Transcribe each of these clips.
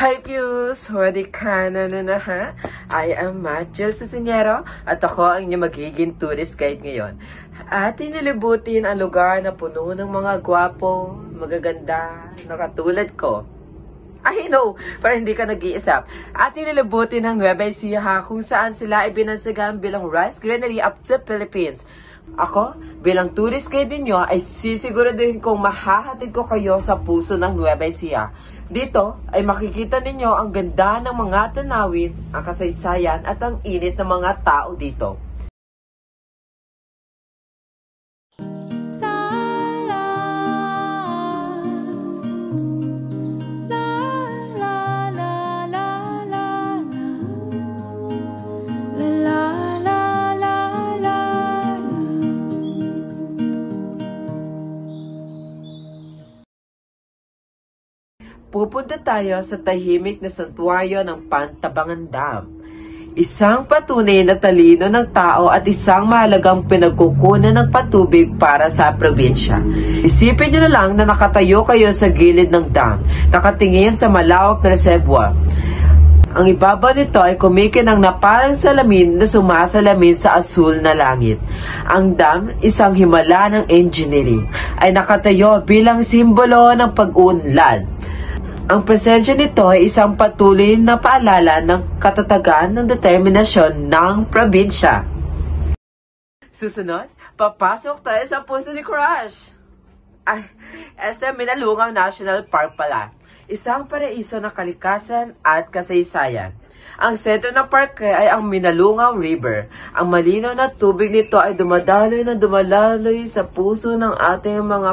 Hi Pius! Hwadi ka na na ha? I am Jill Cesinero at ako ang inyong magiging tourist guide ngayon. At inilibutin ang lugar na puno ng mga gwapo, magaganda, na katulad ko. I know, para hindi ka nag-iisap. At inilibutin ang Nueva Ecija kung saan sila ay binansagan bilang Rice Granary of the Philippines. Ako, bilang tourist guide ninyo, ay sisiguraduhin kong mahahatid ko kayo sa puso ng Nueva Ecija. Dito ay makikita ninyo ang ganda ng mga tanawin, ang kasaysayan at ang init ng mga tao dito. Pupunta tayo sa tahimik na santuaryo ng Pantabangan Dam. Isang patunay na talino ng tao at isang mahalagang pinagkukunan ng patubig para sa probinsya. Isipin nyo na lang na nakatayo kayo sa gilid ng dam, nakatingin sa malawak na reservoir. Ang ibabaw nito ay kumikinang na parang salamin na sumasalamin sa asul na langit. Ang dam, isang himala ng engineering, ay nakatayo bilang simbolo ng pag-unlad. Ang presensya nito ay isang patuloy na paalala ng katatagan ng determinasyon ng probinsya. Susunod, papasok tayo sa puso ni Crush. Minalungaw National Park pala. Isang paraiso ng kalikasan at kasaysayan. Ang sentro ng parke ay ang Minalungaw River. Ang malinaw na tubig nito ay dumadaloy na dumalaloy sa puso ng ating mga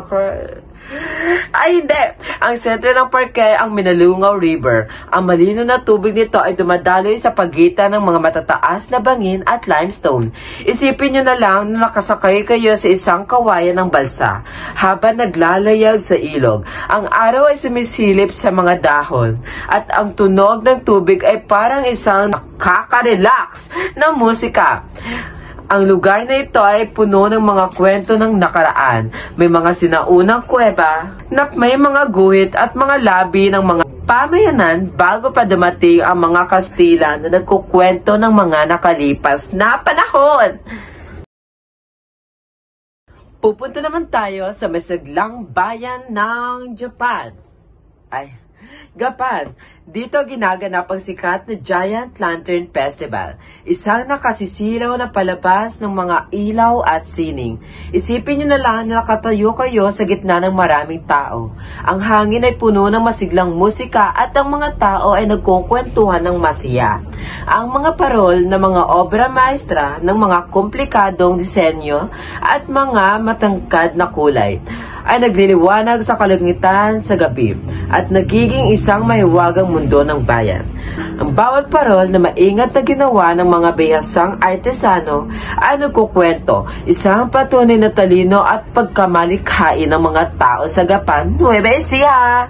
hindi! Ang sentro ng parke ay ang Minalungaw River. Ang malinaw na tubig nito ay dumadaloy sa pagitan ng mga matataas na bangin at limestone. Isipin nyo na lang na nakasakay kayo sa isang kawayan ng balsa habang naglalayag sa ilog. Ang araw ay sumisilip sa mga dahon at ang tunog ng tubig ay parang isang nakaka-relax na musika. Ang lugar na ito ay puno ng mga kwento ng nakaraan. May mga sinaunang kuweba na may mga guhit at mga labi ng mga pamayanan bago pa dumating ang mga Kastila na nagkukwento ng mga nakalipas na panahon. Pupunta naman tayo sa masaglang bayan ng Japan. Japan. Dito ginaganap ang sikat na Giant Lantern Festival. Isang nakasisilaw na palabas ng mga ilaw at sining. Isipin nyo na lang na nakatayo kayo sa gitna ng maraming tao. Ang hangin ay puno ng masiglang musika at ang mga tao ay nagkukwentuhan ng masaya. Ang mga parol na mga obra maestra ng mga komplikadong disenyo at mga matangkad na kulay ay nagliliwanag sa kalangitan sa gabi at nagiging isang mahiwagang mundo ng bayan. Ang bawat parol na maingat na ginawa ng mga bihasang artesano ay nagkukwento, isang patunay na talino at pagkamalikhain ng mga tao sa Japan, Nueva Ecija.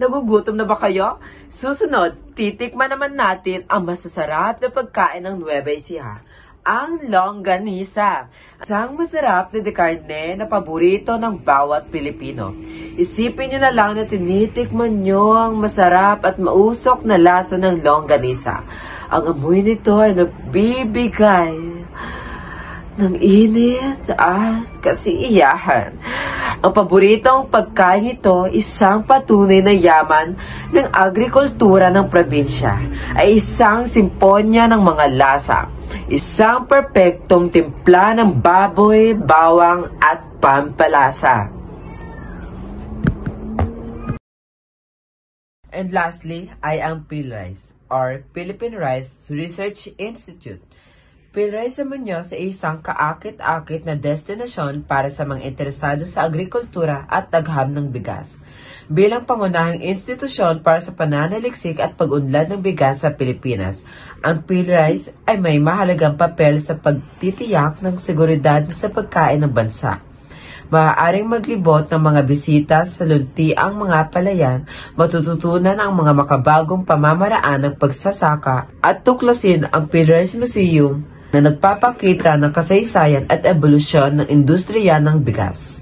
Nagugutom na ba kayo? Susunod, titikman naman natin ang masasarap na pagkain ng Nueva Ecija, ang longganisa. Isang masarap na de carne na paborito ng bawat Pilipino. Isipin nyo na lang na tinitikman nyo ang masarap at mausok na lasa ng longganisa. Ang amoy nito ay nagbibigay ng init at kasiyahan. Ang paboritong pagkain nito, isang patunay na yaman ng agrikultura ng probinsya, ay isang simponya ng mga lasa. Isang perpektong timpla ng baboy, bawang at pampalasa. And lastly ay ang PhilRice or Philippine Rice Research Institute. PhilRice sa Muñoz ay isang kaakit-akit na destinasyon para sa mga interesado sa agrikultura at tagham ng bigas. Bilang pangunahing institusyon para sa pananaliksik at pag-unlad ng bigas sa Pilipinas, ang PhilRice ay may mahalagang papel sa pagtitiyak ng seguridad sa pagkain ng bansa. Maaaring maglibot ng mga bisita sa luntiang mga palayan, matututunan ang mga makabagong pamamaraan ng pagsasaka at tuklasin ang PhilRice Museum na nagpapakita ng kasaysayan at ebolusyon ng industriya ng bigas.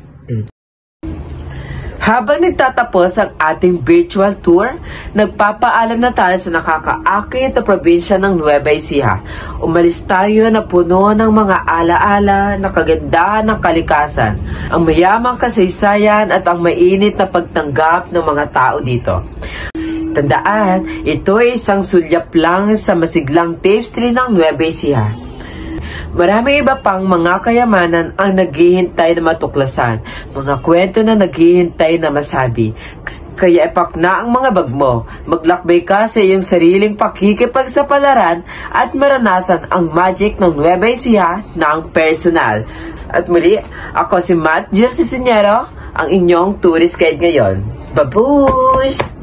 Habang nagtatapos ang ating virtual tour, nagpapaalam na tayo sa nakakaakit na probinsya ng Nueva Ecija. Umalis tayo na puno ng mga alaala na kagandahan ng kalikasan, ang mayamang kasaysayan at ang mainit na pagtanggap ng mga tao dito. Tandaan, ito ay isang sulyap lang sa masiglang tapestry ng Nueva Ecija. Marami iba pang mga kayamanan ang naghihintay na matuklasan, mga kwento na naghihintay na masabi. Kaya ipak na ang mga bag mo, maglakbay ka sa iyong sariling pakikipagsapalaran at maranasan ang magic ng Nueva Ecija ng personal. At muli, ako si Matt Jill Cicinero, ang inyong tourist guide ngayon. Babush!